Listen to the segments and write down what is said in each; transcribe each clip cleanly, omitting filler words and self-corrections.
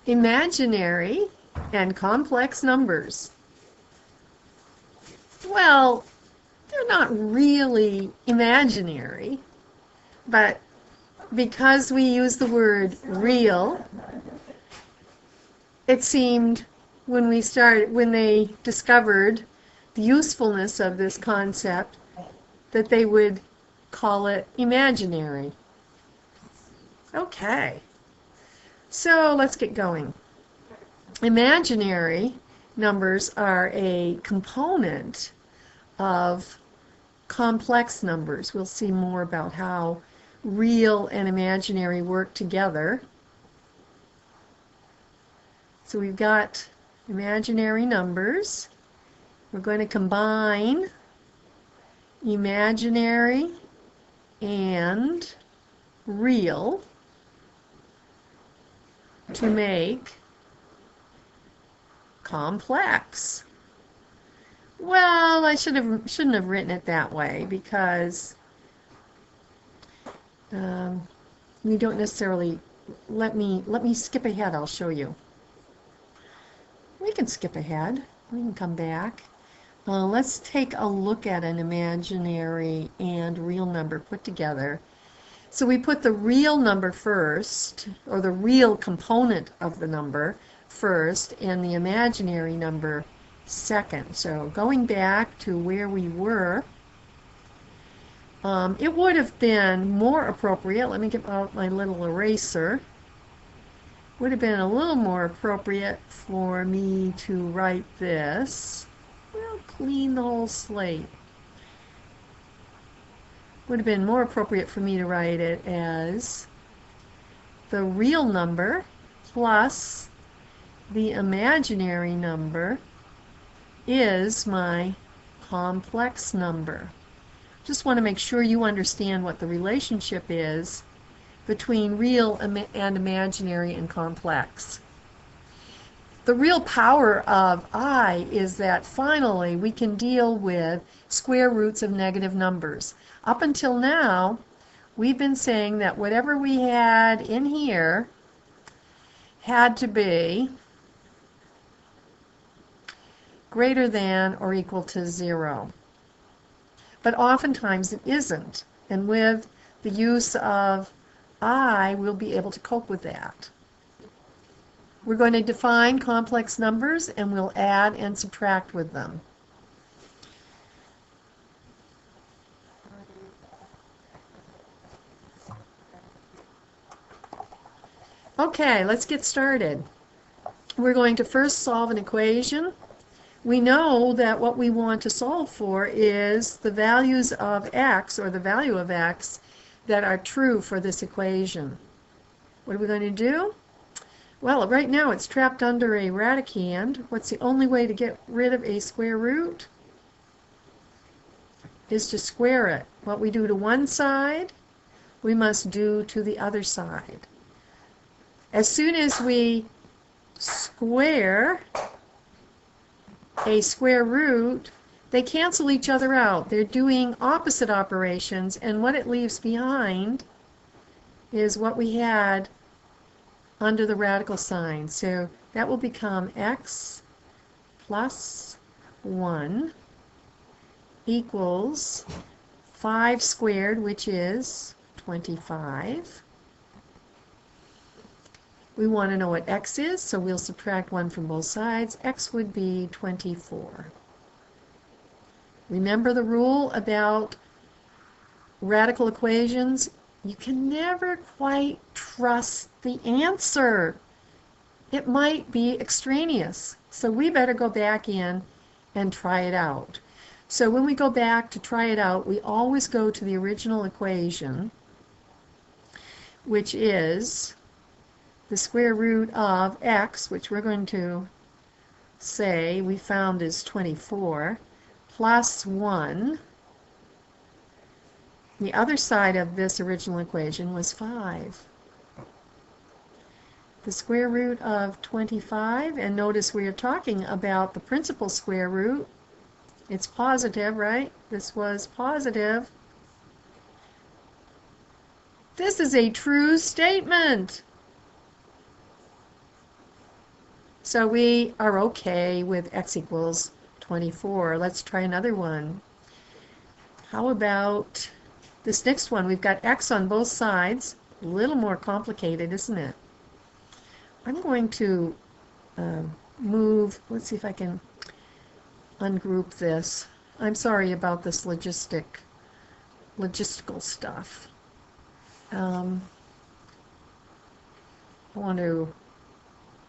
Imaginary and complex numbers. Well, they're not really imaginary, but because we use the word real, it seemed when they discovered the usefulness of this concept that they would call it imaginary. Okay, so let's get going. Imaginary numbers are a component of complex numbers. We'll see more about how real and imaginary work together. So we've got imaginary numbers. We're going to combine imaginary and real to make complex. Well, I shouldn't have written it that way because you don't necessarily. Let me skip ahead. I'll show you. We can skip ahead. We can come back. Let's take a look at an imaginary and real number put together. So we put the real number first, or the real component of the number first, and the imaginary number second. So going back to where we were, it would have been more appropriate. Let me get out my little eraser. Would have been a little more appropriate for me to write this. We'll clean the whole slate. Would have been more appropriate for me to write it as the real number plus the imaginary number is my complex number. Just want to make sure you understand what the relationship is between real and imaginary and complex. The real power of I is that finally we can deal with square roots of negative numbers. Up until now, we've been saying that whatever we had in here had to be greater than or equal to 0. But oftentimes it isn't. And with the use of I, we'll be able to cope with that. We're going to define complex numbers and we'll add and subtract with them. Okay, let's get started. We're going to first solve an equation. We know that what we want to solve for is the values of x, or the value of x, that are true for this equation. What are we going to do? Well, right now it's trapped under a radicand. What's the only way to get rid of a square root? Is to square it. What we do to one side, we must do to the other side. As soon as we square a square root, they cancel each other out. They're doing opposite operations, and what it leaves behind is what we had under the radical sign. So that will become x plus 1 equals 5 squared, which is 25. We want to know what x is, so we'll subtract 1 from both sides. X would be 24. Remember the rule about radical equations? You can never quite trust the answer. It might be extraneous. So we better go back in and try it out. So when we go back to try it out, we always go to the original equation, which is the square root of x, which we're going to say we found is 24, plus 1. The other side of this original equation was 5. The square root of 25, and notice we are talking about the principal square root. It's positive, right? This was positive. This is a true statement. So we are okay with x equals 24. Let's try another one. How about this next one? We've got x on both sides. A little more complicated, isn't it? I'm going to move, let's see if I can ungroup this. I'm sorry about this logistical stuff. I want to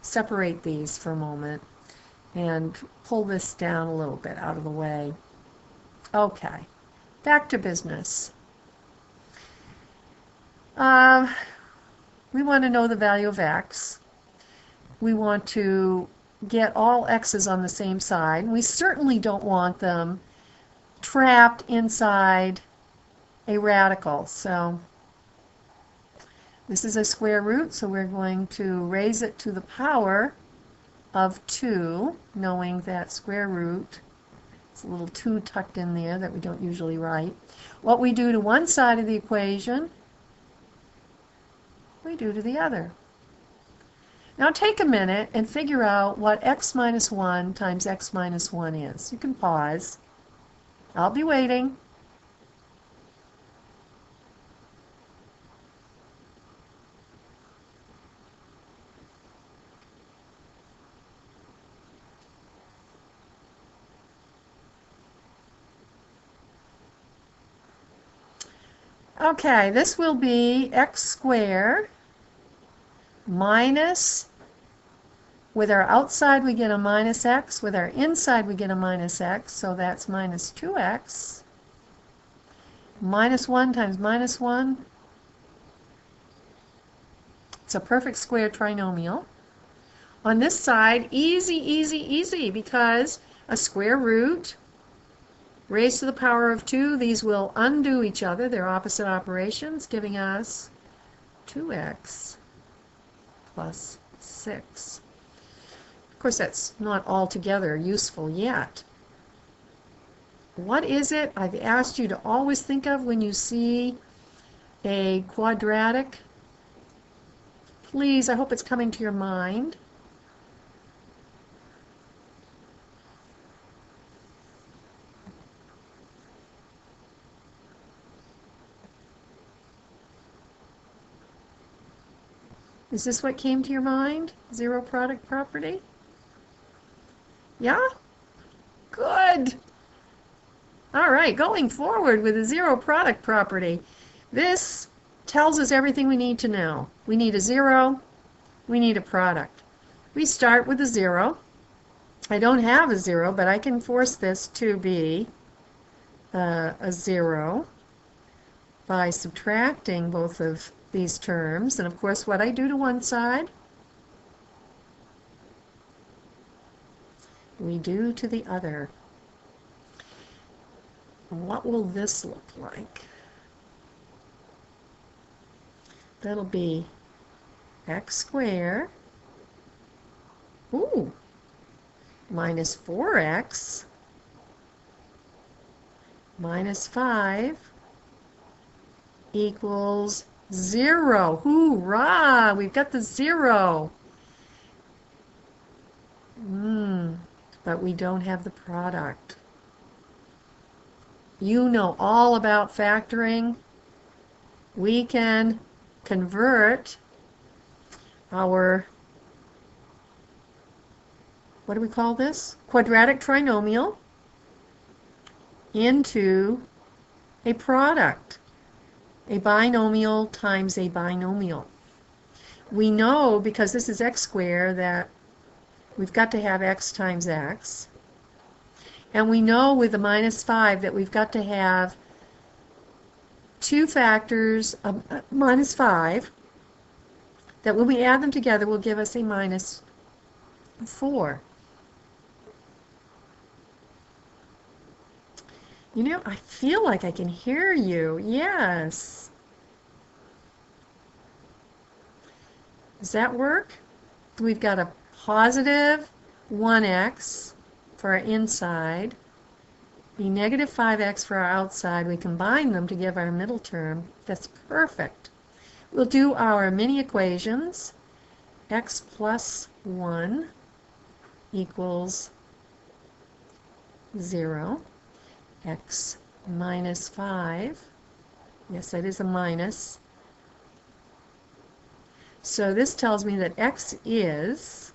separate these for a moment and pull this down a little bit out of the way. Okay, back to business. We want to know the value of x. We want to get all x's on the same side. We certainly don't want them trapped inside a radical. So this is a square root, so we're going to raise it to the power of 2, knowing that square root, it's a little 2 tucked in there that we don't usually write. What we do to one side of the equation, we do to the other. Now take a minute and figure out what x minus 1 times x minus 1 is. You can pause. I'll be waiting. Okay, this will be x squared minus, with our outside we get a minus x, with our inside we get a minus x, so that's minus 2x. Minus 1 times minus 1. It's a perfect square trinomial. On this side, easy, easy, easy, because a square root raised to the power of 2, these will undo each other. They're opposite operations, giving us 2x plus 6. Of course, that's not altogether useful yet. What is it I've asked you to always think of when you see a quadratic? Please, I hope it's coming to your mind. Is this what came to your mind? Zero product property? Yeah? Good. All right, going forward with a zero product property. This tells us everything we need to know. We need a zero. We need a product. We start with a 0. I don't have a 0, but I can force this to be a 0 by subtracting both of these terms. And of course, what I do to one side, we do to the other. What will this look like? That'll be x squared, minus 4x minus 5 equals 0. Hoorah! We've got the 0. But we don't have the product. You know all about factoring. We can convert our, what do we call this? Quadratic trinomial into a product. A binomial times a binomial. We know, because this is x squared, that we've got to have x times x. And we know with the minus 5 that we've got to have two factors of minus 5, that when we add them together will give us a minus 4. You know, I feel like I can hear you. Yes. Does that work? We've got a positive 1x for our inside, a negative 5x for our outside. We combine them to give our middle term. That's perfect. We'll do our mini equations. X plus 1 equals 0. X minus 5. Yes, that is a minus. So this tells me that x is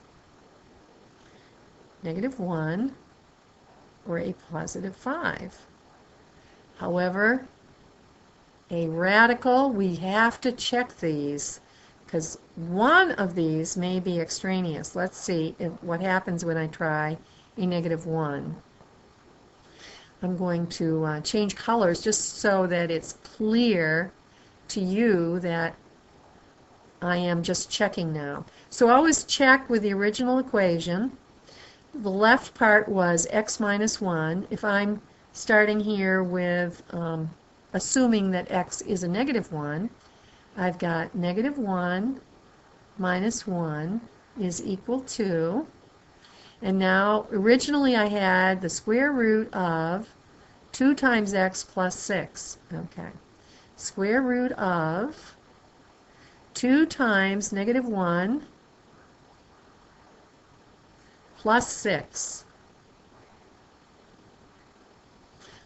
-1 or a +5. However, a radical, we have to check these because one of these may be extraneous. Let's see what happens when I try a -1. I'm going to change colors just so that it's clear to you that I am just checking now. So always check with the original equation. The left part was x minus 1. If I'm starting here with assuming that x is a -1, I've got -1 minus 1 is equal to, and now originally I had the square root of 2 times x plus 6. Okay. Square root of 2 times -1 plus 6.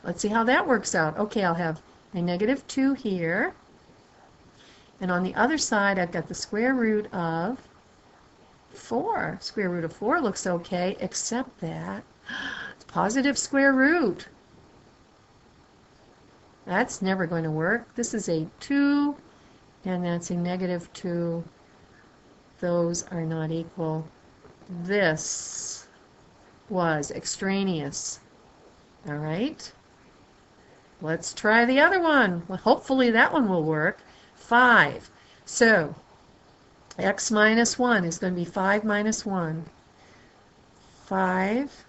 Let's see how that works out. Okay, I'll have a -2 here. And on the other side, I've got the square root of 4. Square root of 4 looks okay, except that it's positive square root. That's never going to work. This is a 2, and that's a -2. Those are not equal. This was extraneous. All right. Let's try the other one. Well, hopefully that one will work. 5. So x minus 1 is going to be 5 minus 1. 5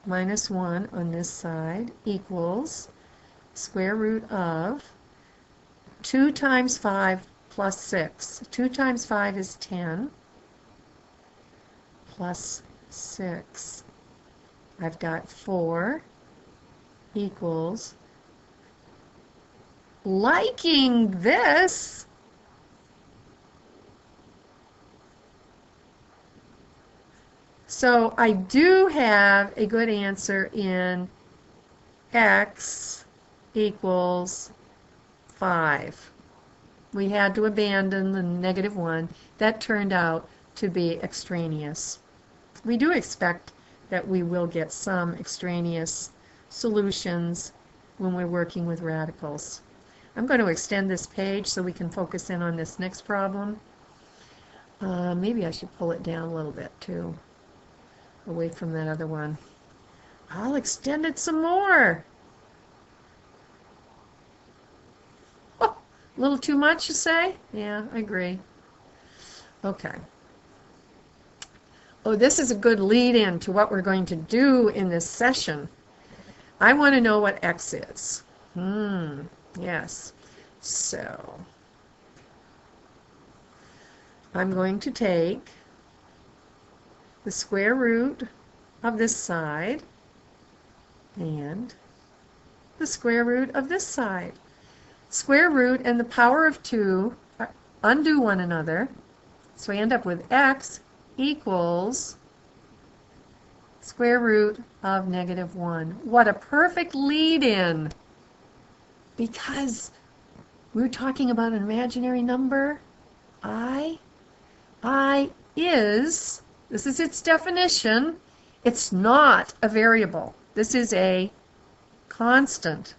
minus 1 on this side equals square root of 2 times 5 plus 6. 2 times 5 is 10 plus 6. I've got 4 equals, liking this, so I do have a good answer in x equals 5. We had to abandon the -1. That turned out to be extraneous. We do expect that we will get some extraneous solutions when we're working with radicals. I'm going to extend this page so we can focus in on this next problem. Maybe I should pull it down a little bit too, away from that other one. I'll extend it some more. Oh, a little too much, you say? Yeah, I agree. Okay. Oh, this is a good lead-in to what we're going to do in this session. I want to know what x is. Yes. So I'm going to take the square root of this side and the square root of this side. Square root and the power of 2 undo one another, so I end up with x equals square root of -1. What a perfect lead-in, because we're talking about an imaginary number. I is, this is its definition, it's not a variable. This is a constant.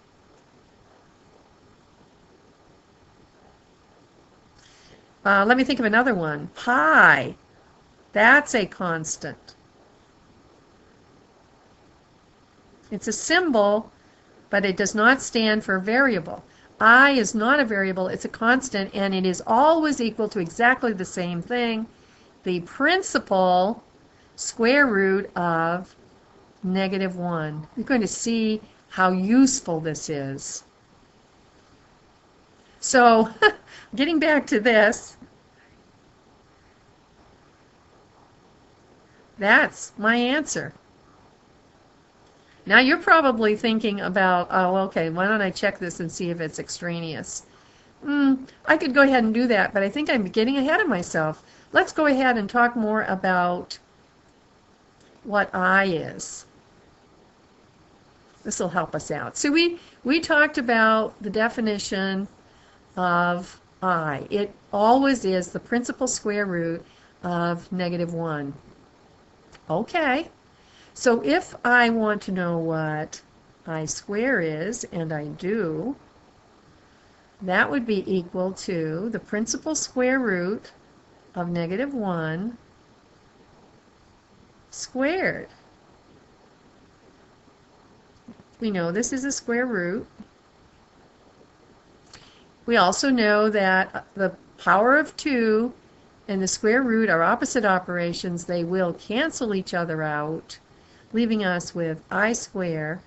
Let me think of another one. Pi, that's a constant. It's a symbol, but it does not stand for a variable. I is not a variable, it's a constant, and it is always equal to exactly the same thing, the principal square root of -1. You're going to see how useful this is. So, getting back to this, that's my answer. Now you're probably thinking about, oh, okay, why don't I check this and see if it's extraneous? I could go ahead and do that, but I think I'm getting ahead of myself. Let's go ahead and talk more about what I is. This will help us out. So we talked about the definition of I. It always is the principal square root of -1. Okay, so if I want to know what I square is, and I do, that would be equal to the principal square root of -1 squared. We know this is a square root. We also know that the power of 2 and the square root are opposite operations. They will cancel each other out, leaving us with I square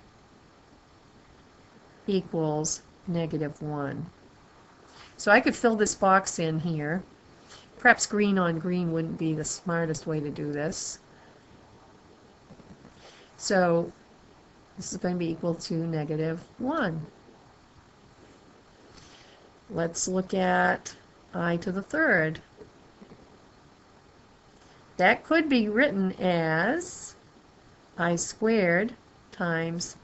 equals -1. So I could fill this box in here. Perhaps green on green wouldn't be the smartest way to do this. So this is going to be equal to -1. Let's look at I to the third. That could be written as I squared times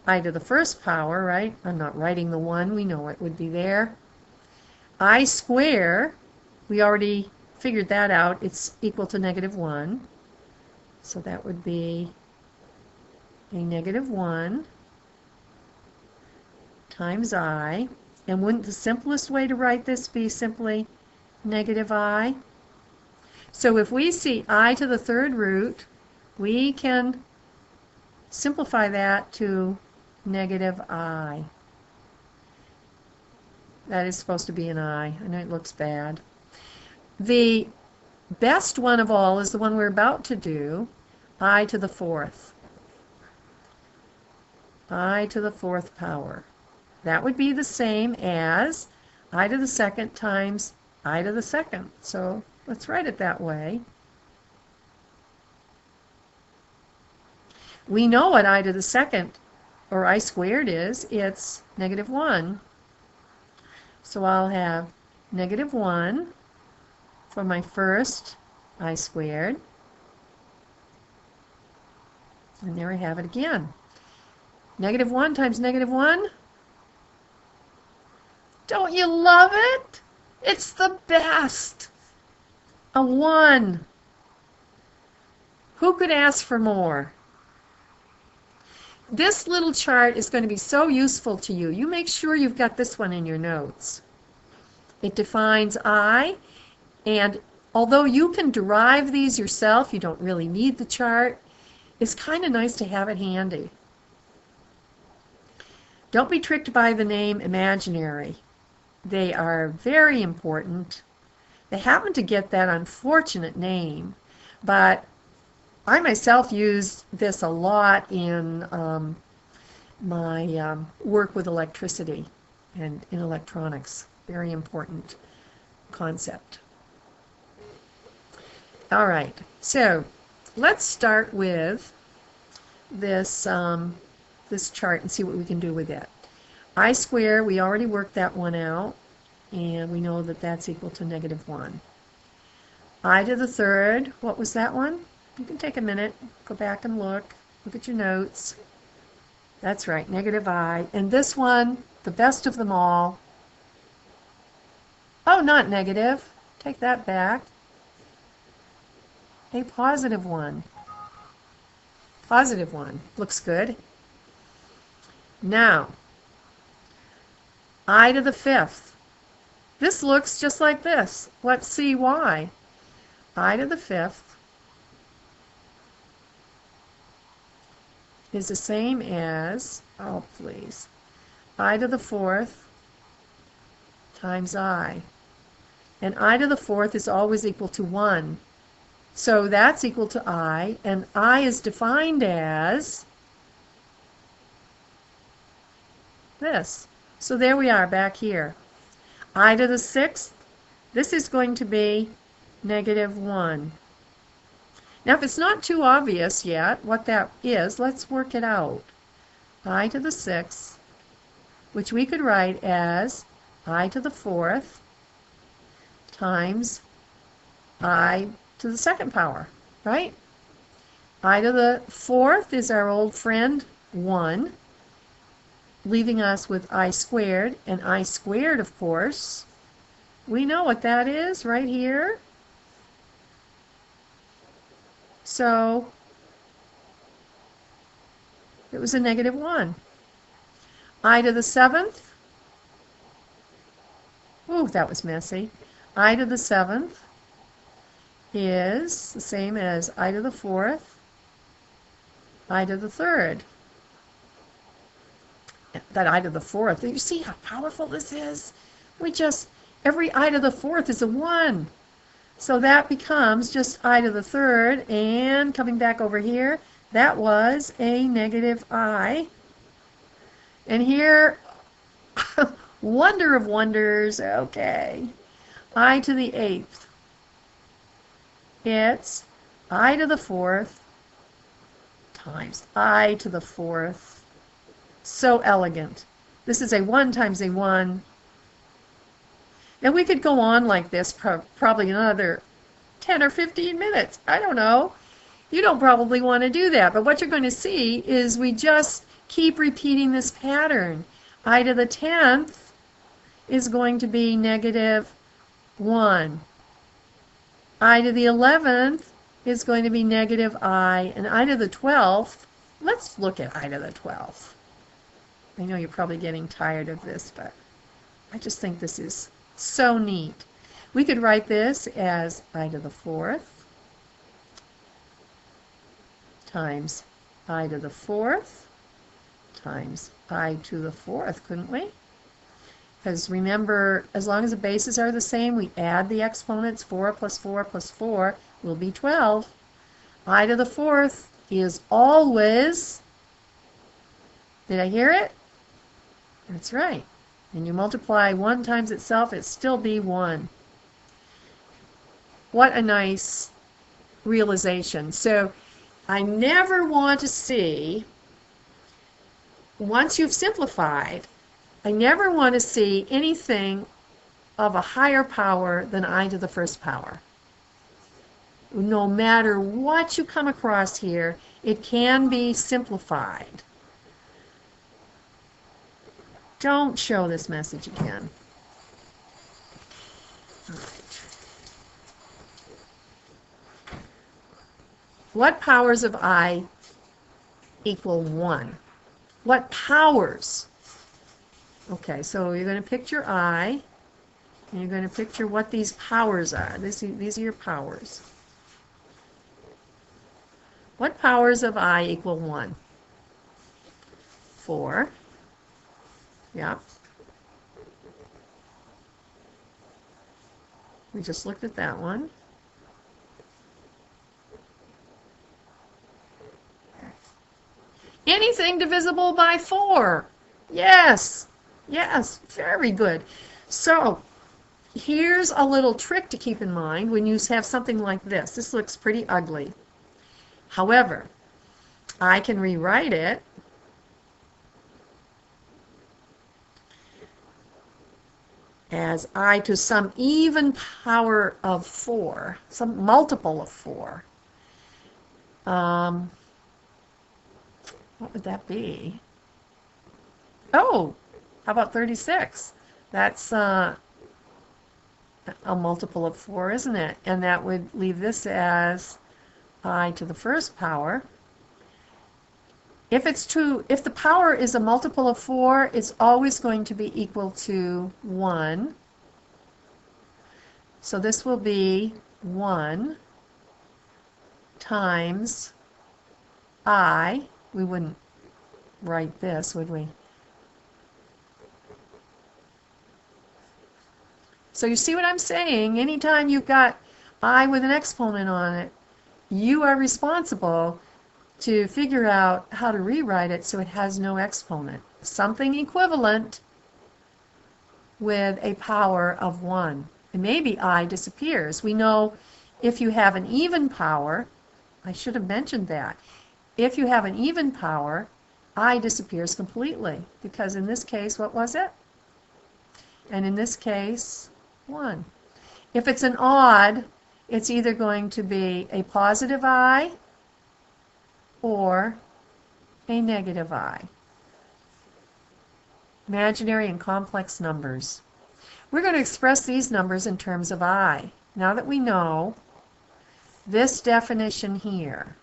I to the first power, right? I'm not writing the 1. We know it would be there. I square, we already figured that out. It's equal to -1. So that would be a -1 times I. And wouldn't the simplest way to write this be simply -I? So if we see I to the third root, we can simplify that to -I. That is supposed to be an I. I know it looks bad. The best one of all is the one we're about to do, I to the fourth. I to the fourth power. That would be the same as I to the second times I to the second. So let's write it that way. We know what I to the second, or I squared, is. It's -1. So I'll have -1 for my first I squared. And there I have it again. -1 times -1. Don't you love it? It's the best. A 1. Who could ask for more? This little chart is going to be so useful to you. You make sure you've got this one in your notes. It defines I, and although you can derive these yourself, you don't really need the chart. It's kind of nice to have it handy. Don't be tricked by the name imaginary. They are very important. They happen to get that unfortunate name, but I myself use this a lot in my work with electricity and in electronics. Very important concept. All right, so let's start with this, this chart and see what we can do with it. I square, we already worked that one out, and we know that that's equal to -1. I to the third, what was that one? You can take a minute, go back and look at your notes. That's right, -I. And this one, the best of them all. Oh, not negative. Take that back. A +1. +1. Looks good. Now, I to the fifth. This looks just like this. Let's see why. I to the fifth is the same as, oh please, I to the fourth times I. And I to the fourth is always equal to 1. So that's equal to I, and I is defined as this. So there we are back here. I to the sixth, this is going to be -1. Now if it's not too obvious yet what that is, let's work it out. I to the sixth, which we could write as I to the fourth times I to the second power, right? I to the fourth is our old friend 1, leaving us with I squared. And I squared, of course, we know what that is right here. So it was a negative 1. I to the seventh. Ooh, that was messy. I to the seventh is the same as I to the fourth, I to the third. That I to the fourth. You see how powerful this is? Every I to the fourth is a 1. So that becomes just I to the third, and coming back over here, that was a negative I. And here, wonder of wonders, okay, I to the eighth. It's I to the fourth times I to the fourth. So elegant. This is a 1 times a 1. And we could go on like this probably another 10 or 15 minutes. I don't know. You don't probably want to do that. But what you're going to see is we just keep repeating this pattern. I to the 10th is going to be negative 1. I to the 11th is going to be negative I. And I to the 12th, let's look at I to the 12th. I know you're probably getting tired of this, but I just think this is so neat. We could write this as I to the fourth times I to the fourth times I to the fourth, couldn't we? Because remember, as long as the bases are the same, we add the exponents. 4 plus 4 plus 4 will be 12. I to the fourth is always, did I hear it? That's right. And you multiply 1 times itself, it still be 1. What a nice realization. So I never want to see, once you've simplified, I never want to see anything of a higher power than I to the first power. No matter what you come across here, it can be simplified. Don't show this message again. All right. What powers of I equal 1? What powers? Okay, so you're going to picture I, and you're going to picture what these powers are. These are your powers. What powers of I equal 1? 4. Yeah. We just looked at that one. Anything divisible by 4. Yes. Yes. Very good. So here's a little trick to keep in mind when you have something like this. This looks pretty ugly. However, I can rewrite it as I to some even power of 4, some multiple of 4. What would that be? Oh, how about 36? That's a multiple of 4, isn't it? And that would leave this as I to the first power. If the power is a multiple of 4, it's always going to be equal to 1. So this will be 1 times I. We wouldn't write this, would we? So you see what I'm saying? Anytime you've got I with an exponent on it, you are responsible to figure out how to rewrite it so it has no exponent. Something equivalent with a power of 1. And maybe I disappears. We know if you have an even power, I should have mentioned that. If you have an even power, I disappears completely. Because in this case, what was it? And in this case, 1. If it's an odd, it's either going to be a positive I or a negative I. Imaginary and complex numbers. We're going to express these numbers in terms of I. Now that we know this definition here,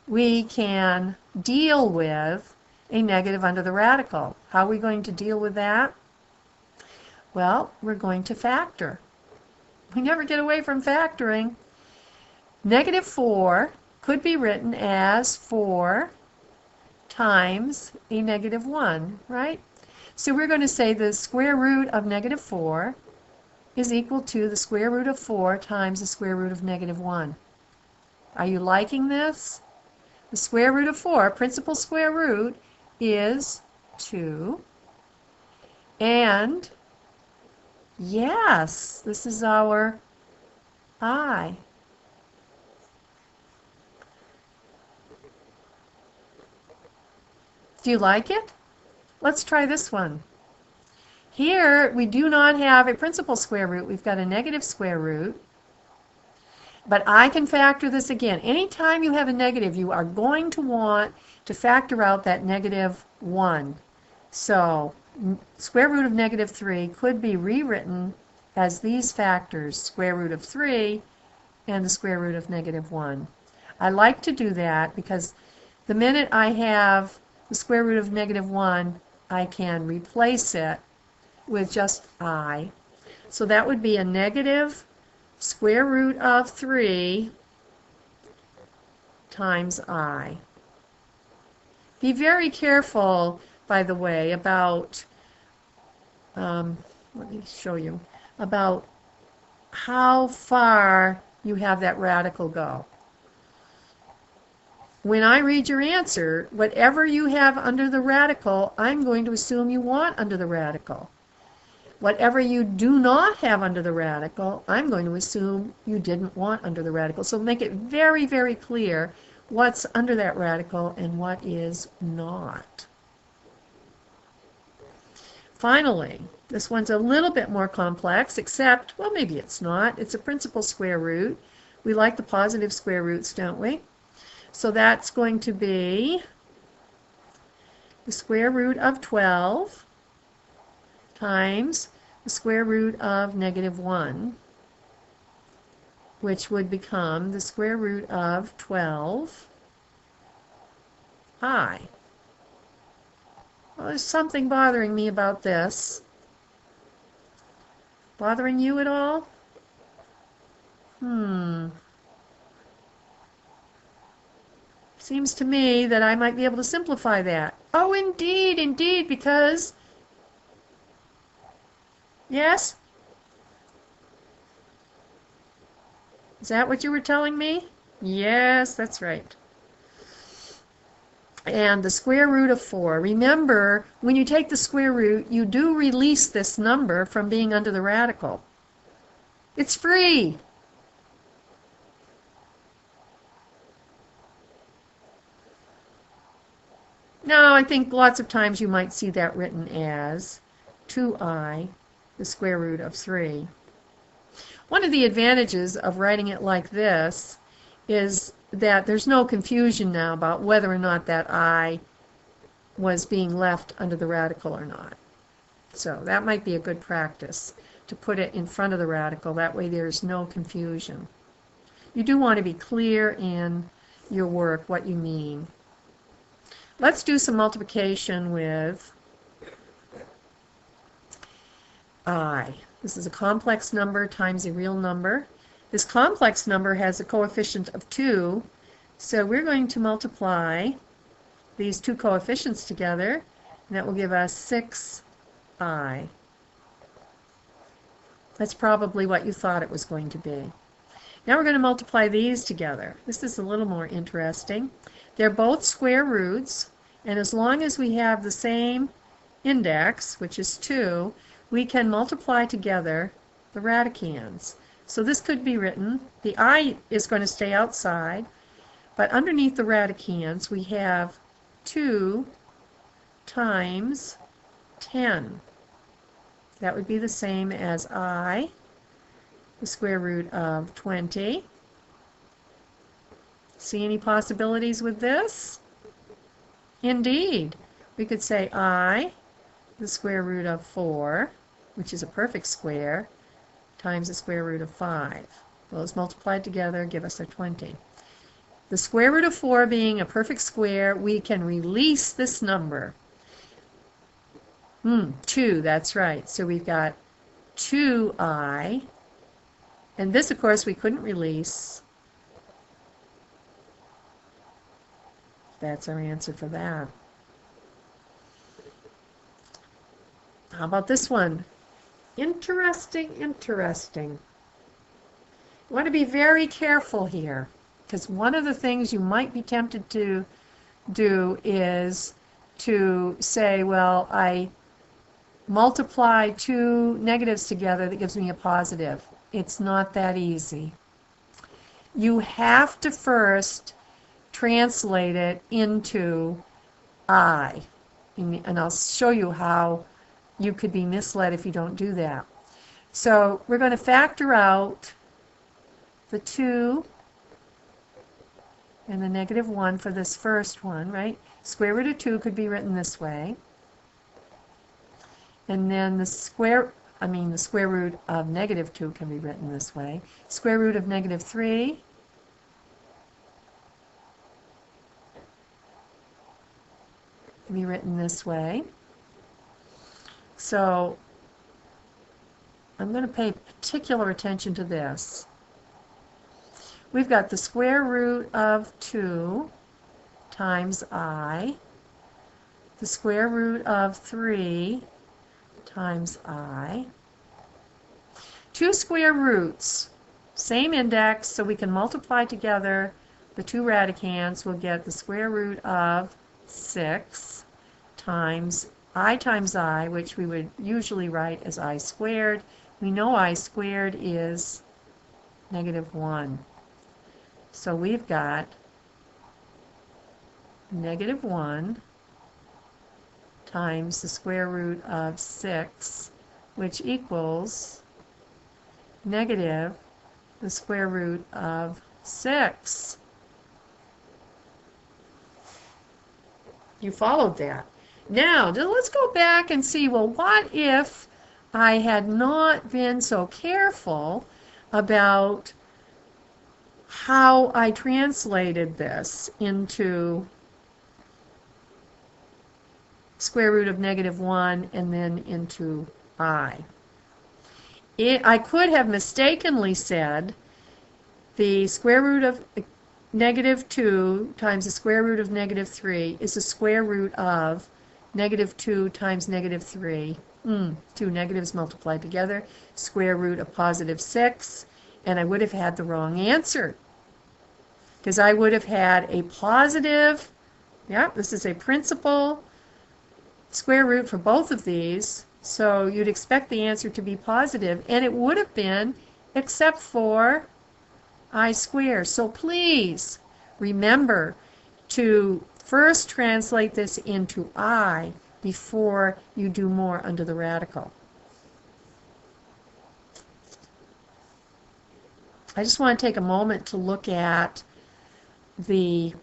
we can deal with a negative under the radical. How are we going to deal with that? Well, we're going to factor. We never get away from factoring. Negative 4 could be written as 4 times a negative 1, right? So we're going to say the square root of negative 4 is equal to the square root of 4 times the square root of negative 1. Are you liking this? The square root of 4, principal square root, is 2. And yes, this is our I. Do you like it? Let's try this one. Here we do not have a principal square root. We've got a negative square root. But I can factor this again. Anytime you have a negative, you are going to want to factor out that negative 1. So square root of negative 3 could be rewritten as these factors, square root of 3 and the square root of negative 1. I like to do that because the minute I have the square root of negative 1, I can replace it with just I. So that would be a negative square root of 3 times I. Be very careful, by the way, about, let me show you, about how far you have that radical go. When I read your answer, whatever you have under the radical, I'm going to assume you want under the radical. Whatever you do not have under the radical, I'm going to assume you didn't want under the radical. So make it very, very clear what's under that radical and what is not. Finally, this one's a little bit more complex, except, well, maybe it's not. It's a principal square root. We like the positive square roots, don't we? So that's going to be the square root of 12 times the square root of negative 1, which would become the square root of 12i. Well, there's something bothering me about this. Bothering you at all? Seems to me that I might be able to simplify that. Oh, indeed, indeed, because... Yes? Is that what you were telling me? Yes, that's right. And the square root of 4. Remember, when you take the square root, you do release this number from being under the radical. It's free. Now, I think lots of times you might see that written as 2i, the square root of 3. One of the advantages of writing it like this is that there's no confusion now about whether or not that I was being left under the radical or not. So that might be a good practice, to put it in front of the radical. That way there's no confusion. You do want to be clear in your work what you mean. Let's do some multiplication with I. This is a complex number times a real number. This complex number has a coefficient of 2, so we're going to multiply these two coefficients together, and that will give us 6i. That's probably what you thought it was going to be. Now we're going to multiply these together. This is a little more interesting. They're both square roots, and as long as we have the same index, which is 2, we can multiply together the radicands. So this could be written, the I is going to stay outside, but underneath the radicands we have 2 times 10. That would be the same as I, the square root of 20. See any possibilities with this? Indeed. We could say I, the square root of 4, which is a perfect square, times the square root of 5. Those multiplied together give us a 20. The square root of 4 being a perfect square, we can release this number. 2, that's right. So we've got 2i. And this, of course, we couldn't release. That's our answer for that. How about this one? Interesting, interesting. You want to be very careful here, because one of the things you might be tempted to do is to say, well, I multiply two negatives together, that gives me a positive. It's not that easy. You have to first translate it into I. And I'll show you how you could be misled if you don't do that. So we're going to factor out the 2 and the negative 1 for this first one, right? Square root of 2 could be written this way. And then the square root of negative 2 can be written this way. Square root of negative 3 can be written this way. So I'm going to pay particular attention to this. We've got the square root of 2 times I, the square root of 3 times I. Two square roots, same index, so we can multiply together the two radicands. We'll get the square root of 6 times I, which we would usually write as I squared. We know I squared is negative 1. So we've got negative 1 times the square root of 6, which equals negative the square root of 6. You followed that. Now, let's go back and see, well, what if I had not been so careful about how I translated this into square root of negative 1 and then into I. I could have mistakenly said the square root of negative 2 times the square root of negative 3 is the square root of negative 2 times negative 3. Two negatives multiplied together, square root of positive 6, and I would have had the wrong answer. Because I would have had a positive, this is a principal square root for both of these, so you'd expect the answer to be positive, and it would have been except for I squared. So please remember to first translate this into I before you do more under the radical. I just want to take a moment to look at the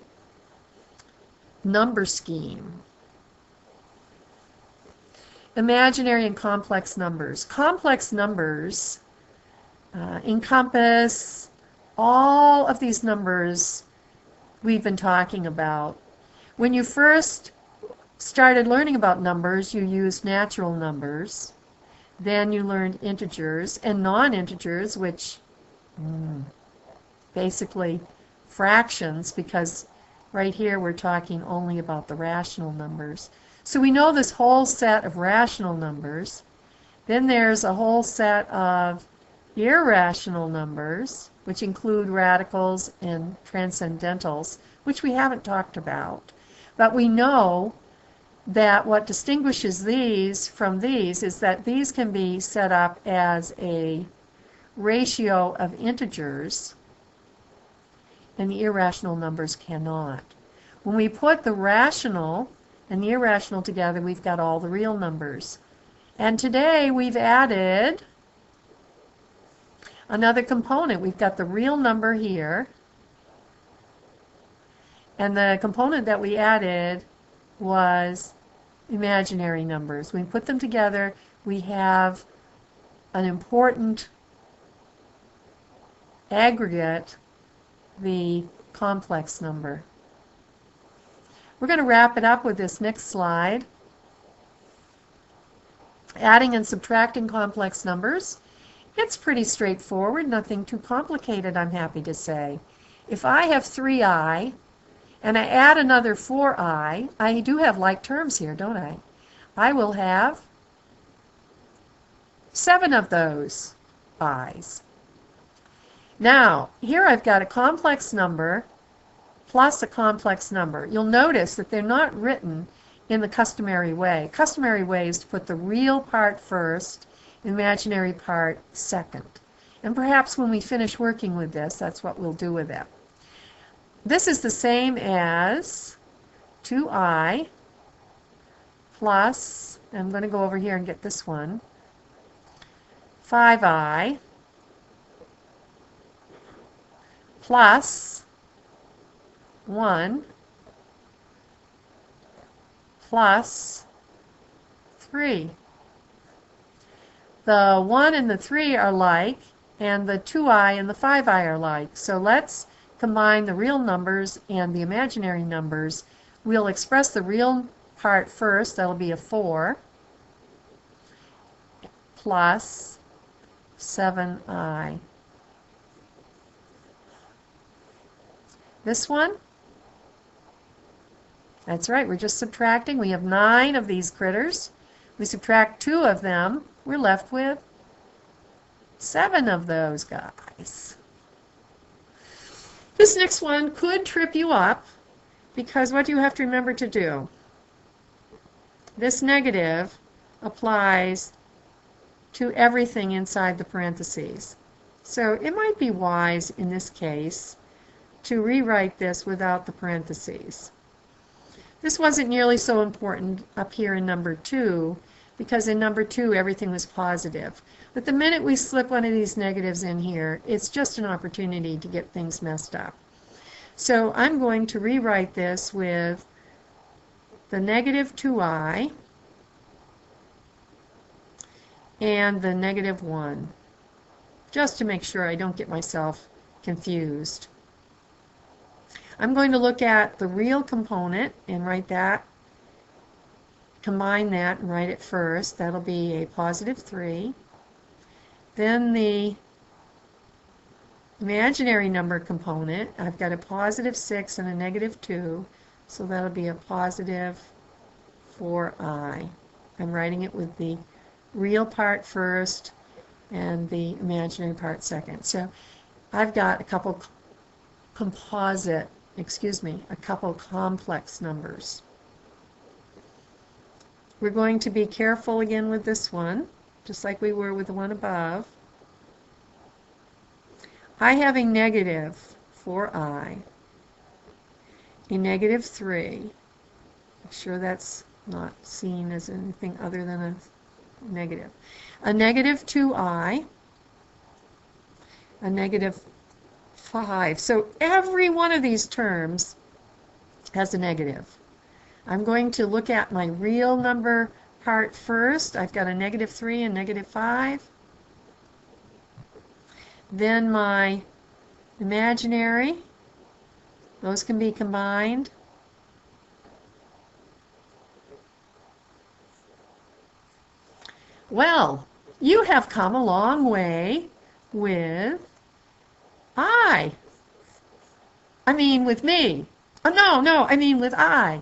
number scheme. Imaginary and complex numbers. Complex numbers encompass all of these numbers we've been talking about. When you first started learning about numbers, you used natural numbers. Then you learned integers and non-integers, which basically fractions, because right here we're talking only about the rational numbers. So we know this whole set of rational numbers. Then there's a whole set of irrational numbers, which include radicals and transcendentals, which we haven't talked about. But we know that what distinguishes these from these is that these can be set up as a ratio of integers, and the irrational numbers cannot. When we put the rational and the irrational together, we've got all the real numbers. And today we've added another component. We've got the real number here, And the component that we added was imaginary numbers. When we put them together, we have an important aggregate, the complex number. We're going to wrap it up with this next slide. Adding and subtracting complex numbers. It's pretty straightforward, nothing too complicated, I'm happy to say. If I have 3i and I add another 4i, I do have like terms here, don't I? I will have 7 of those i's. Now, here I've got a complex number plus a complex number. You'll notice that they're not written in the customary way. Customary way is to put the real part first, imaginary part second. And perhaps when we finish working with this, that's what we'll do with it. This is the same as 2i plus, I'm going to go over here and get this one, 5i plus 1 plus 3. The 1 and the 3 are like, and the 2i and the 5i are like. So let's combine the real numbers and the imaginary numbers. We'll express the real part first. That'll be a 4 plus 7i. This one, that's right, we're just subtracting. We have 9 of these critters. We subtract 2 of them, we're left with 7 of those guys. This next one could trip you up, because what do you have to remember to do? This negative applies to everything inside the parentheses. So it might be wise in this case to rewrite this without the parentheses. This wasn't nearly so important up here in number 2, because in number 2 everything was positive. But the minute we slip one of these negatives in here, it's just an opportunity to get things messed up. So I'm going to rewrite this with the negative 2i and the negative 1, just to make sure I don't get myself confused. I'm going to look at the real component and write that, combine that and write it first. That'll be a positive 3. Then the imaginary number component, I've got a positive 6 and a negative 2, so that'll be a positive 4i. I'm writing it with the real part first and the imaginary part second. So I've got a couple a couple complex numbers. We're going to be careful again with this one, just like we were with the one above. I have a negative 4i, a negative 3. Make sure that's not seen as anything other than a negative 2i, a negative 5. So every one of these terms has a negative. I'm going to look at my real number part first. I've got a negative 3 and negative 5. Then my imaginary, those can be combined. Well, you have come a long way with with me. Oh, no, I mean with I.